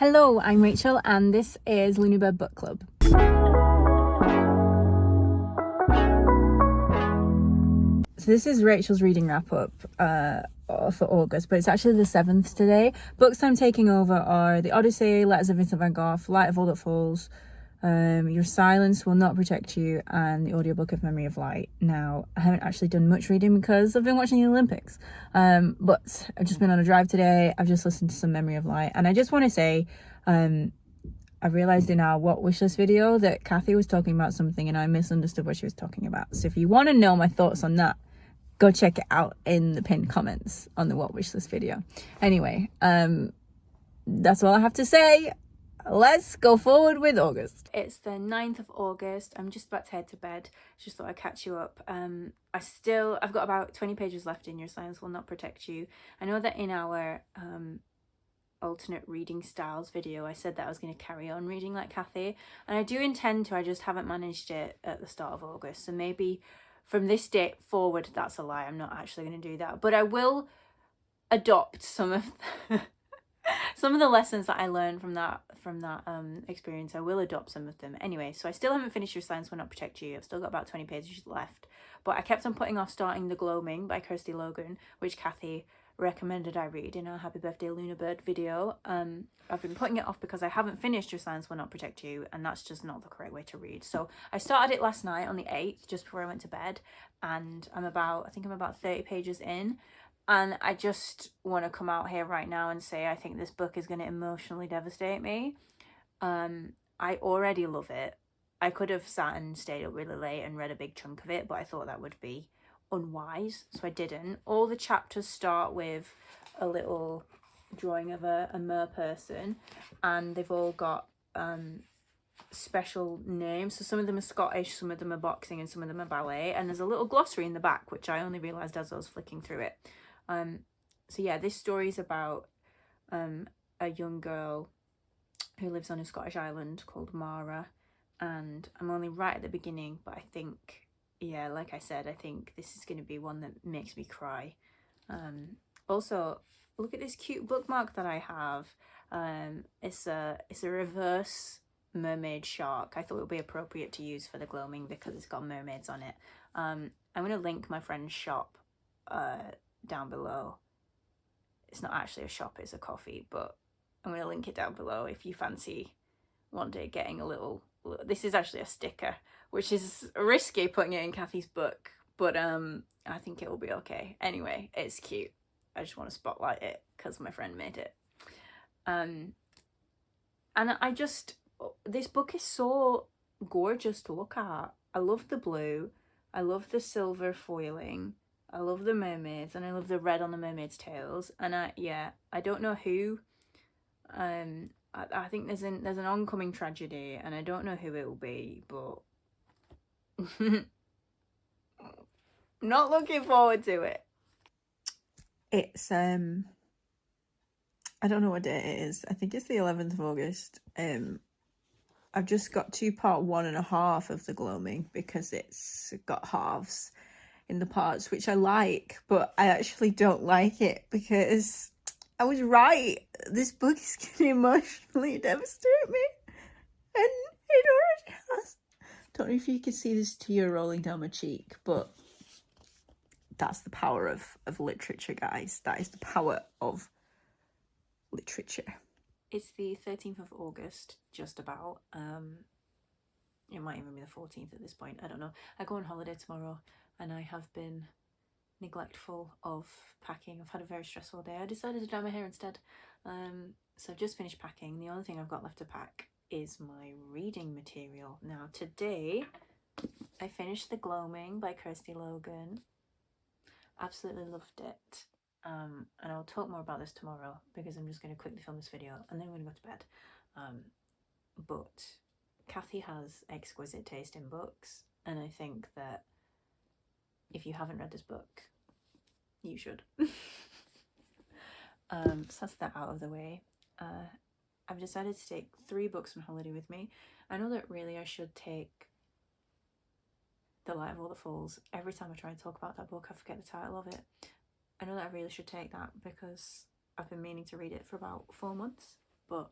Hello, I'm Rachel and this is Lunabird Book Club. So this is Rachel's reading wrap-up for August, but it's actually the 7th today. Books I'm taking over are The Odyssey, Letters of Vincent van Gogh, Light of All That Falls, Your Silence Will Not Protect You, and the audiobook of Memory of Light. Now, I haven't actually done much reading because I've been watching the Olympics, but I've just been on a drive today. I've just listened to some Memory of Light, and I just want to say, I realised in our What Wishlist video that Cathy was talking about something and I misunderstood what she was talking about. So if you want to know my thoughts on that, go check it out in the pinned comments on the What Wishlist video. Anyway, that's all I have to say. Let's go forward with August. It's the 9th of August. I'm just about to head to bed. Just thought I'd catch you up. I've got about 20 pages left in Your Silence Will Not Protect You. I know that in our alternate reading styles video I said that I was going to carry on reading like Cathy, and I do intend to. I just haven't managed it at the start of August, so maybe from this date forward, that's a lie, I'm not actually going to do that, but I will adopt some of the lessons that I learned from that experience. I will adopt some of them. Anyway, so I still haven't finished Your Silence Will Not Protect You. I've still got about 20 pages left, but I kept on putting off starting The Gloaming by Kirsty Logan, which Cathy recommended I read in our Happy Birthday Lunabird video. I've been putting it off because I haven't finished Your Silence Will Not Protect You, and that's just not the correct way to read. So I started it last night on the 8th, just before I went to bed, and I think I'm about 30 pages in, and I just want to come out here right now and say I think this book is going to emotionally devastate me. I already love it. I could have sat and stayed up really late and read a big chunk of it, but I thought that would be unwise, so I didn't. All the chapters start with a little drawing of a mer person, and they've all got special names. So some of them are Scottish, some of them are boxing, and some of them are ballet, and there's a little glossary in the back, which I only realised as I was flicking through it. So yeah, this story is about a young girl who lives on a Scottish island called Mara, and I'm only right at the beginning, but I think, yeah, like I said, I think this is going to be one that makes me cry. Also, look at this cute bookmark that I have. It's a reverse mermaid shark. I thought it would be appropriate to use for the Gloaming because it's got mermaids on it. I'm going to link my friend's shop down below. It's not actually a shop, it's a coffee, but I'm going to link it down below if you fancy one day getting a little... This is actually a sticker, which is risky putting it in Cathy's book, but I think it will be okay. Anyway, it's cute. I just want to spotlight it because my friend made it. And this book is so gorgeous to look at. I love the blue, I love the silver foiling, I love the mermaids, and I love the red on the mermaids' tails. And I don't know who. I think there's an oncoming tragedy, and I don't know who it will be, but not looking forward to it. It's I don't know what day it is. I think it's the 11th of August. I've just got to part 1.5 of the Gloaming because it's got halves in the parts, which I like, but I actually don't like it because I was right. This book is going to emotionally devastate me, and it already has. Don't know if you can see this tear rolling down my cheek, but that's the power of literature, guys. That is the power of literature. It's the 13th of August, just about. It might even be the 14th at this point. I don't know. I go on holiday tomorrow, and I have been neglectful of packing. I've had a very stressful day. I decided to dye my hair instead. So I've just finished packing. The only thing I've got left to pack is my reading material. Now today I finished The Gloaming by Kirsty Logan. Absolutely loved it. And I'll talk more about this tomorrow because I'm just going to quickly film this video and then I'm going to go to bed. But Cathy has exquisite taste in books, and I think that if you haven't read this book, you should. So that's that out of the way. I've decided to take 3 books on holiday with me. I know that really I should take The Light of All That Falls. Every time I try and talk about that book, I forget the title of it. I know that I really should take that because I've been meaning to read it for about 4 months, but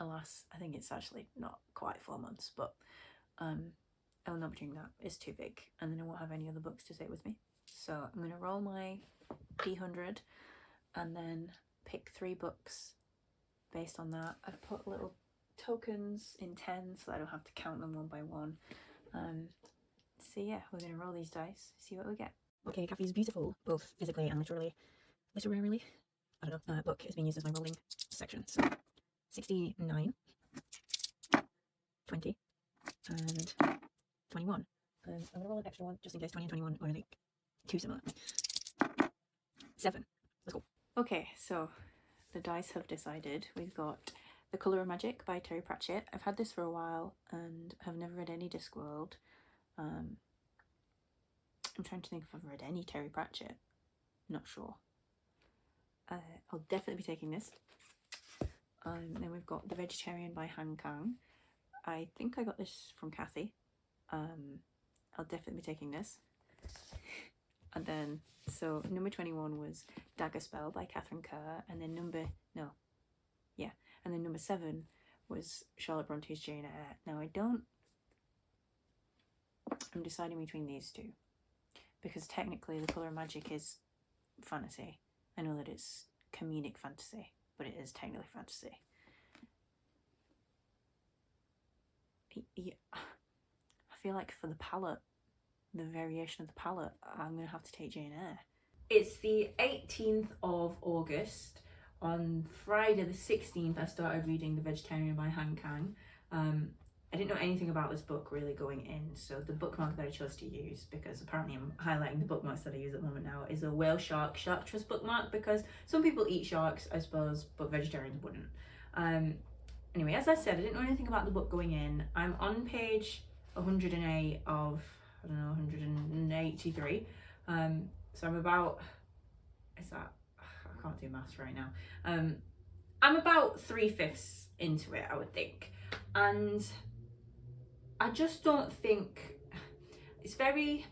alas, I think it's actually not quite 4 months, but I will not be doing that. It's too big, and then I won't have any other books to take with me. So I'm going to roll my P100 and then pick 3 books based on that. I've put little tokens in 10 so I don't have to count them one by one. So yeah, we're going to roll these dice, see what we get. Okay, Cathy's beautiful, both physically and literally, I don't know, book is being used as my rolling section. So 69, 20, and 21. I'm going to roll an extra one just in case 20 and 21 are like too similar. 7. Let's go. Okay, so the dice have decided. We've got The Colour of Magic by Terry Pratchett. I've had this for a while and have never read any Discworld. I'm trying to think if I've read any Terry Pratchett. Not sure. I'll definitely be taking this. Then we've got The Vegetarian by Han Kang. I think I got this from Cathy. I'll definitely be taking this. And then, so number 21 was Dagger Spell by Catherine Kerr, and then number 7 was Charlotte Bronte's Jane Eyre. Now I'm deciding between these two, because technically The Colour of Magic is fantasy. I know that it's comedic fantasy, but it is technically fantasy. Yeah, I feel like for the palette, the variation of the palette, I'm going to have to take Jane Eyre. It's the 18th of August. On Friday the 16th, I started reading The Vegetarian by Han Kang. I didn't know anything about this book really going in, so the bookmark that I chose to use, because apparently I'm highlighting the bookmarks that I use at the moment now, is a whale shark trust bookmark, because some people eat sharks, I suppose, but vegetarians wouldn't. Anyway, as I said, I didn't know anything about the book going in. I'm on page 108 of, I don't know, 183. So I'm about, I can't do maths right now. I'm about 3/5 into it, I would think. And I just don't think, it's very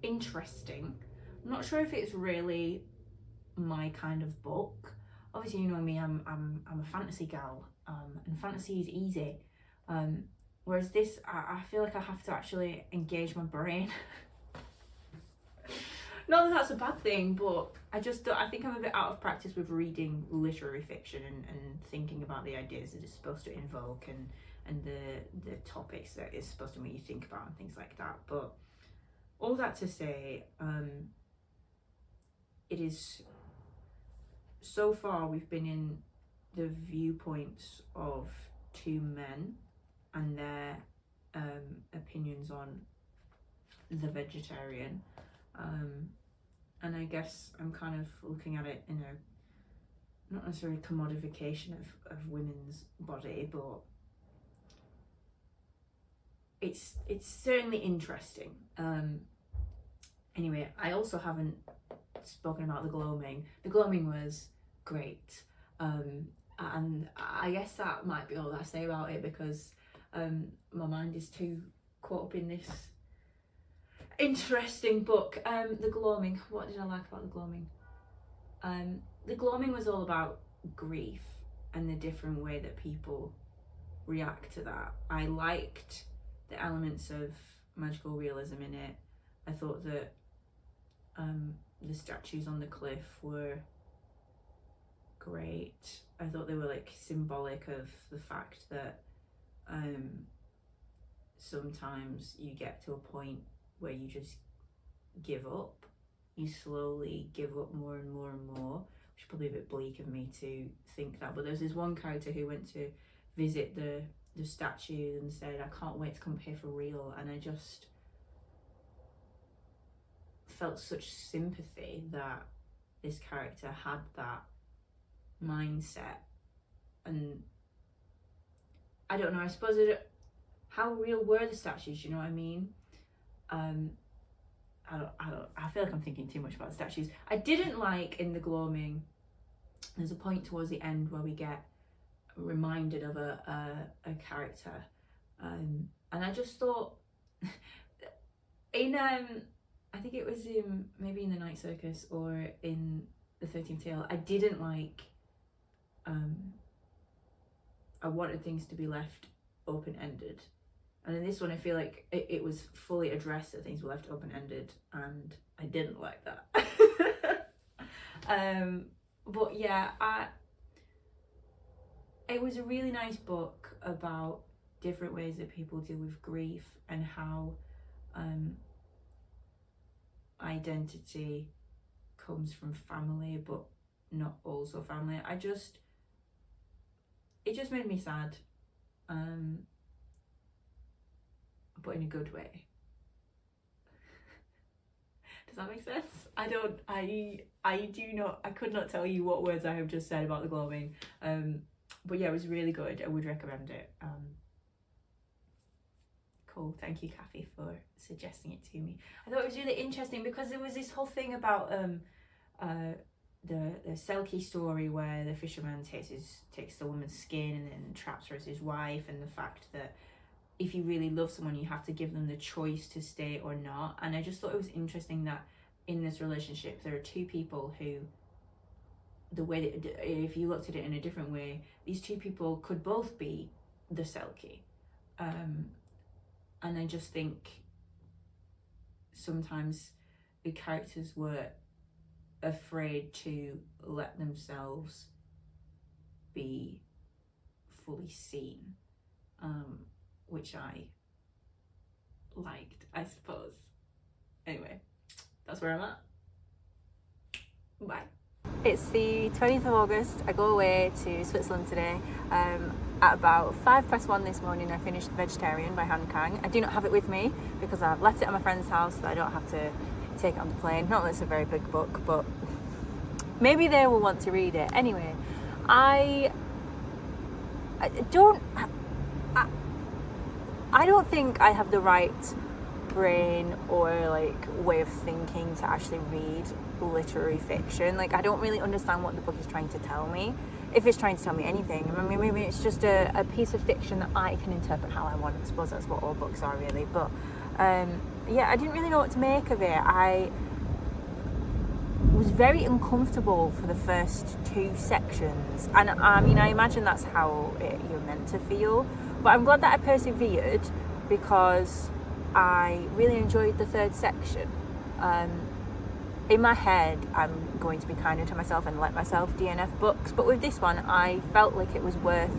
interesting. I'm not sure if it's really my kind of book. Obviously, you know me, I'm a fantasy gal, and fantasy is easy. Whereas this, I feel like I have to actually engage my brain. Not that that's a bad thing, but I think I'm a bit out of practice with reading literary fiction and thinking about the ideas that it's supposed to invoke and the topics that it's supposed to make you think about and things like that. But all that to say, it is, so far we've been in the viewpoints of 2 men and their opinions on The Vegetarian. And I guess I'm kind of looking at it in a, not necessarily commodification of women's body, but it's certainly interesting. Anyway, I also haven't spoken about The Gloaming. The Gloaming was great. And I guess that might be all that I say about it, because my mind is too caught up in this interesting book. The Gloaming, what did I like about The Gloaming? The Gloaming was all about grief and the different way that people react to that. I liked the elements of magical realism in it. I thought that the statues on the cliff were great. I thought they were like symbolic of the fact that sometimes you get to a point where you just give up. You slowly give up more and more and more, which is probably a bit bleak of me to think that, but there's this one character who went to visit the statue and said, I can't wait to come here for real, and I just felt such sympathy that this character had that mindset. And I don't know, I suppose how real were the statues, you know what I mean? I feel like I'm thinking too much about the statues. I didn't like in The Gloaming, there's a point towards the end where we get reminded of a character, and I just thought in I think it was maybe in The Night Circus or in The 13th Tale, I didn't like I wanted things to be left open-ended. And in this one, I feel like it was fully addressed that things were left open-ended, and I didn't like that. But yeah, it was a really nice book about different ways that people deal with grief and how identity comes from family, but not also family. It just made me sad, but in a good way. Does that make sense? I could not tell you what words I have just said about the Gloaming. But yeah, it was really good. I would recommend it. Cool. Thank you, Cathy, for suggesting it to me. I thought it was really interesting because there was this whole thing about the Selkie story where the fisherman takes the woman's skin and then traps her as his wife, and the fact that if you really love someone, you have to give them the choice to stay or not. And I just thought it was interesting that in this relationship there are two people who, the way that, if you looked at it in a different way, these two people could both be the Selkie. And I just think sometimes the characters were afraid to let themselves be fully seen, which I liked, I suppose. Anyway, that's where I'm at. Bye. It's the 20th of August. I go away to Switzerland today. At about 1:05 this morning, I finished The Vegetarian by Han Kang. I do not have it with me because I've left it at my friend's house so I don't have to take it on the plane. Not that it's a very big book, but maybe they will want to read it. Anyway, I don't think I have the right brain or like way of thinking to actually read literary fiction. Like, I don't really understand what the book is trying to tell me, if it's trying to tell me anything. I mean, maybe it's just a piece of fiction that I can interpret how I want. I suppose that's what all books are, really. But yeah, I didn't really know what to make of it. I was very uncomfortable for the first two sections, and I mean, I imagine that's how you're meant to feel, but I'm glad that I persevered because I really enjoyed the third section. In my head, I'm going to be kinder to myself and let myself DNF books, but with this one, I felt like it was worth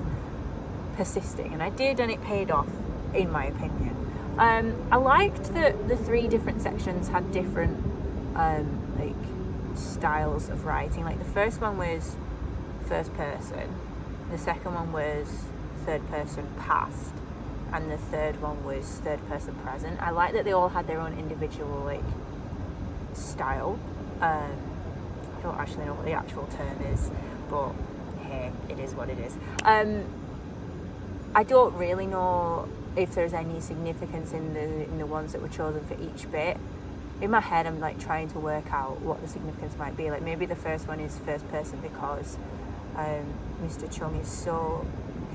persisting, and I did, and it paid off, in my opinion. I liked that the three different sections had different like styles of writing. Like, the first one was first person, the second one was third person past, and the third one was third person present. I like that they all had their own individual like style. I don't actually know what the actual term is, but hey, it is what it is. I don't really know if there's any significance in the ones that were chosen for each bit. In my head, I'm like trying to work out what the significance might be. Like, maybe the first one is first person because Mr. Chung is so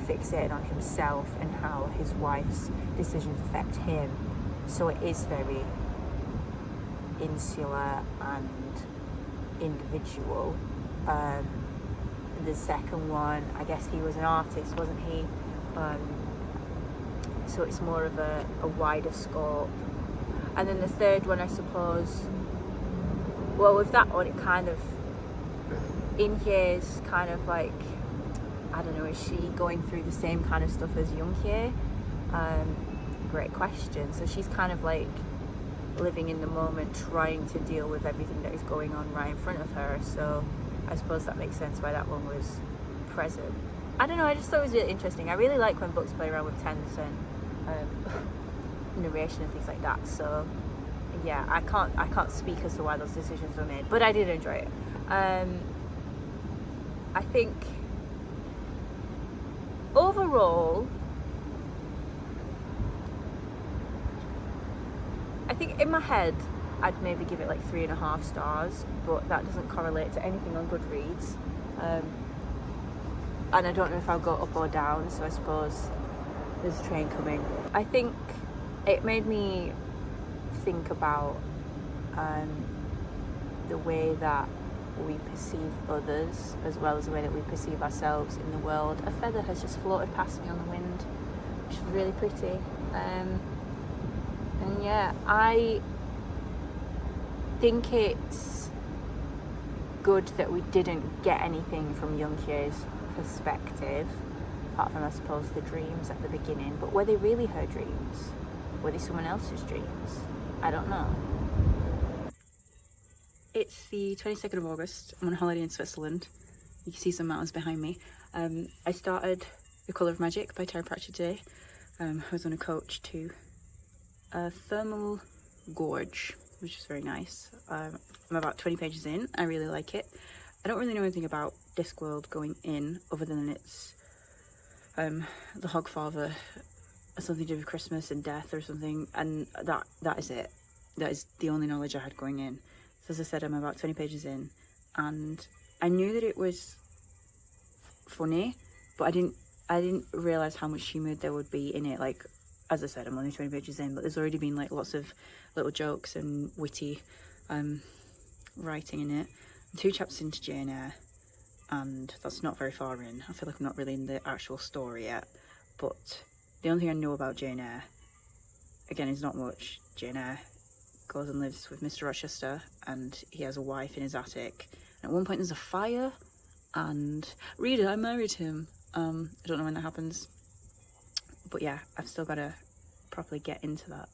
fixated on himself and how his wife's decisions affect him, so it is very insular and individual. The second one, I guess he was an artist, wasn't he? So it's more of a wider scope. And then the third one, I suppose, well, with that one, it kind of, in here is kind of like, I don't know, is she going through the same kind of stuff as Young Hye? Great question. So she's kind of like living in the moment, trying to deal with everything that is going on right in front of her. So I suppose that makes sense why that one was present. I don't know, I just thought it was really interesting. I really like when books play around with tense and narration and things like that. So yeah, I can't speak as to why those decisions were made, but I did enjoy it. I think overall, I think in my head I'd maybe give it like 3.5 stars, but that doesn't correlate to anything on Goodreads, and I don't know if I'll go up or down, so I suppose there's a train coming. I think it made me think about the way that we perceive others as well as the way that we perceive ourselves in the world. A feather has just floated past me on the wind, which is really pretty. And yeah, I think it's good that we didn't get anything from Young Ye's perspective, apart from, I suppose, the dreams at the beginning. But were they really her dreams? Were they someone else's dreams? I don't know. It's the 22nd of August. I'm on a holiday in Switzerland. You can see some mountains behind me. I started The Colour of Magic by Pratchett today. I was on a coach to a thermal gorge, which is very nice. I'm about 20 pages in. I really like it. I don't really know anything about Discworld going in, other than it's the Hogfather, something to do with Christmas and death or something, and that is it. That is the only knowledge I had going in. So as I said, I'm about 20 pages in, and I knew that it was funny, but I didn't realise how much humour there would be in it. Like, as I said, I'm only 20 pages in, but there's already been like lots of little jokes and witty writing in it. I'm 2 chapters into Jane Eyre, and that's not very far in. I feel like I'm not really in the actual story yet, but the only thing I know about Jane Eyre, again, is not much. Jane Eyre goes and lives with Mr. Rochester, and he has a wife in his attic. And at one point there's a fire, and reader, I married him. I don't know when that happens, but yeah, I've still got to properly get into that.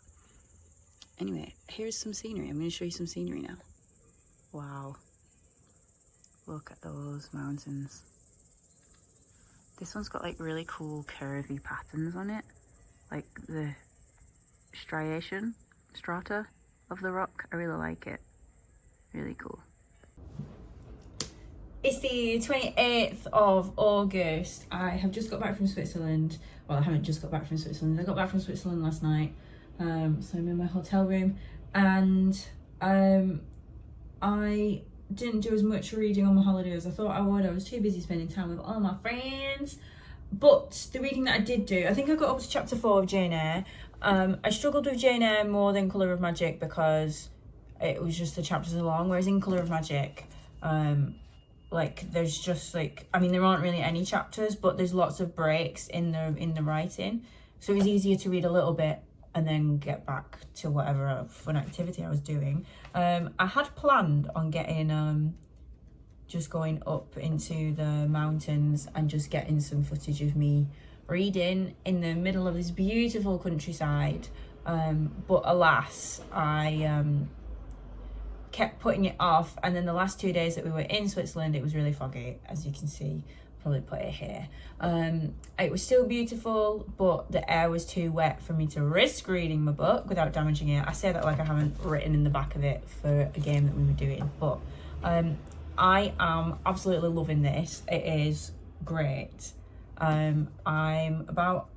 Anyway, here's some scenery. I'm going to show you some scenery now. Wow, look at those mountains. This one's got like really cool curvy patterns on it, like the strata of the rock. I really like it. Really cool. It's the 28th of August. I have just got back from Switzerland. Well, I haven't just got back from Switzerland. I got back from Switzerland last night. So I'm in my hotel room, and I didn't do as much reading on my holiday as I thought I would. I was too busy spending time with all my friends. But the reading that I did do, I think I got up to chapter 4 of Jane Eyre. I struggled with Jane Eyre more than Colour of Magic because it was just the chapters are long, whereas in Colour of Magic, like there's just like, I mean, there aren't really any chapters, but there's lots of breaks in the writing, so it was easier to read a little bit and then get back to whatever fun activity I was doing. I had planned on getting just going up into the mountains and just getting some footage of me reading in the middle of this beautiful countryside, but alas, I kept putting it off, and then the last 2 days that we were in Switzerland, it was really foggy, as you can see. Probably put it here. It was still beautiful, but the air was too wet for me to risk reading my book without damaging it. I say that like I haven't written in the back of it for a game that we were doing, but I am absolutely loving this. It is great. I'm on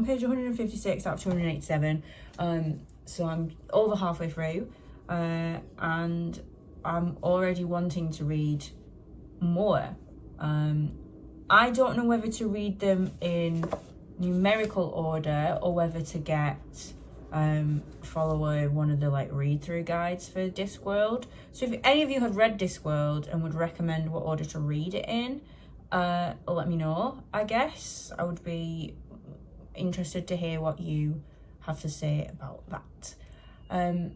page 156 out of 287, so I'm over halfway through, and I'm already wanting to read more. I don't know whether to read them in numerical order or whether to follow one of the like read-through guides for Discworld. So if any of you have read Discworld and would recommend what order to read it in, let me know. I guess I would be interested to hear what you have to say about that. I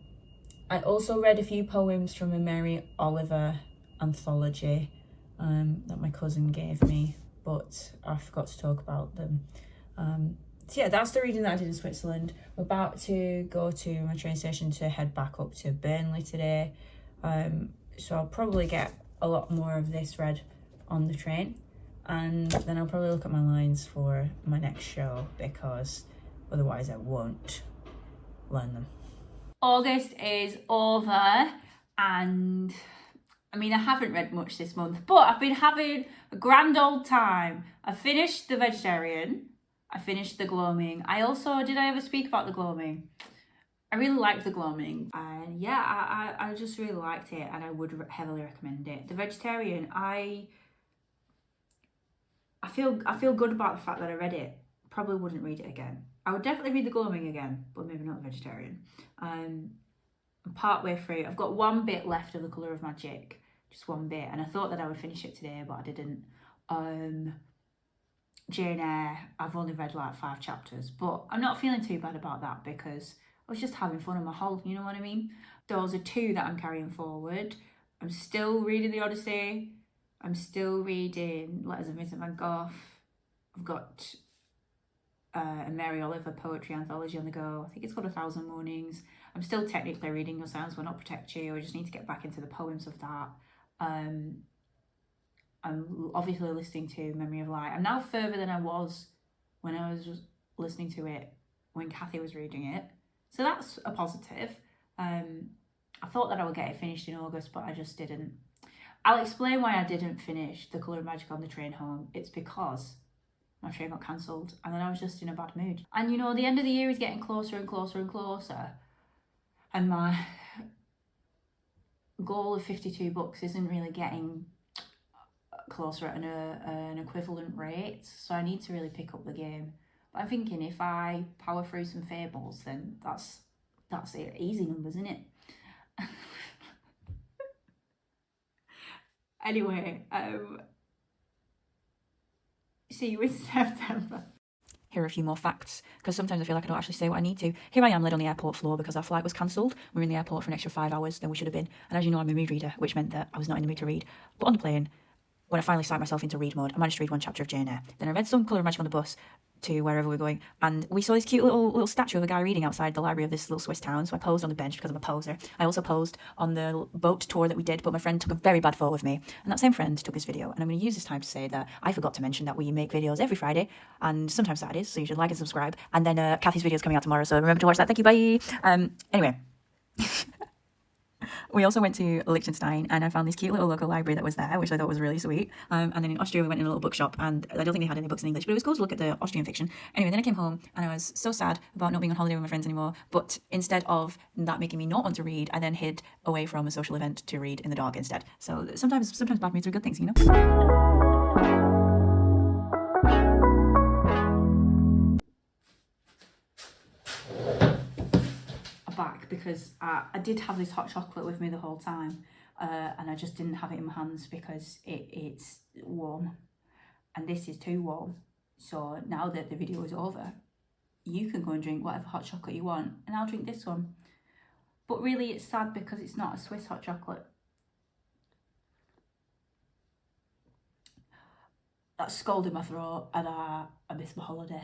also read a few poems from a Mary Oliver anthology that my cousin gave me, but I forgot to talk about them. So yeah, that's the reading that I did in Switzerland. We're about to go to my train station to head back up to Burnley today, so I'll probably get a lot more of this read on the train, and then I'll probably look at my lines for my next show, because otherwise I won't learn them. August is over, and I mean, I haven't read much this month, but I've been having a grand old time. I finished The Vegetarian. I finished The Gloaming. Did I ever speak about The Gloaming? I really liked The Gloaming. And yeah, I just really liked it, and I would heavily recommend it. The Vegetarian, I feel good about the fact that I read it. Probably wouldn't read it again. I would definitely read The Gloaming again, but maybe not The Vegetarian. I'm partway through. I've got one bit left of The Colour of Magic, just one bit, and I thought that I would finish it today, but I didn't. Jane Eyre, I've only read like 5 chapters, but I'm not feeling too bad about that because I was just having fun on my haul, you know what I mean? Those are 2 that I'm carrying forward. I'm still reading The Odyssey. I'm still reading Letters of Vincent van Gogh. I've got a Mary Oliver poetry anthology on the go. I think it's called 1,000 Mornings. I'm still technically reading Your Silence Will Not Protect You. I just need to get back into the poems of that. I'm obviously listening to Memory of Light. I'm now further than I was when I was listening to it when Cathy was reading it. So that's a positive. I thought that I would get it finished in August, but I just didn't. I'll explain why I didn't finish The Colour of Magic on the train home. It's because my train got cancelled and then I was just in a bad mood. And you know, the end of the year is getting closer and closer and closer. And my goal of 52 books isn't really getting closer at an equivalent rate, so I need to really pick up the game. But I'm thinking if I power through some fables, then that's it. Easy numbers, isn't it? Anyway, see you in September. Here are a few more facts, because sometimes I feel like I don't actually say what I need to. Here I am led on the airport floor because our flight was cancelled. We were in the airport for an extra 5 hours than we should have been. And as you know, I'm a mood reader, which meant that I was not in the mood to read. But on the plane, when I finally psyched myself into read mode, I managed to read 1 chapter of Jane Eyre. Then I read some Colour of Magic on the bus to wherever we're going, and we saw this cute little statue of a guy reading outside the library of this little Swiss town, so I posed on the bench because I'm a poser. I also posed on the boat tour that we did, but my friend took a very bad photo of me, and that same friend took this video, and I'm going to use this time to say that I forgot to mention that we make videos every Friday, and sometimes Saturdays, so you should like and subscribe, and then Cathy's video is coming out tomorrow, so remember to watch that. Thank you, bye! Anyway. We also went to Liechtenstein and I found this cute little local library that was there, which I thought was really sweet. And then in Austria, we went in a little bookshop and I don't think they had any books in English, but it was cool to look at the Austrian fiction. Anyway, then I came home and I was so sad about not being on holiday with my friends anymore. But instead of that making me not want to read, I then hid away from a social event to read in the dark instead. So sometimes bad moods are good things, you know? Back because I did have this hot chocolate with me the whole time and I just didn't have it in my hands because it's warm and this is too warm. So now that the video is over, you can go and drink whatever hot chocolate you want and I'll drink this one. But really it's sad because it's not a Swiss hot chocolate. That's scalding my throat and I miss my holiday.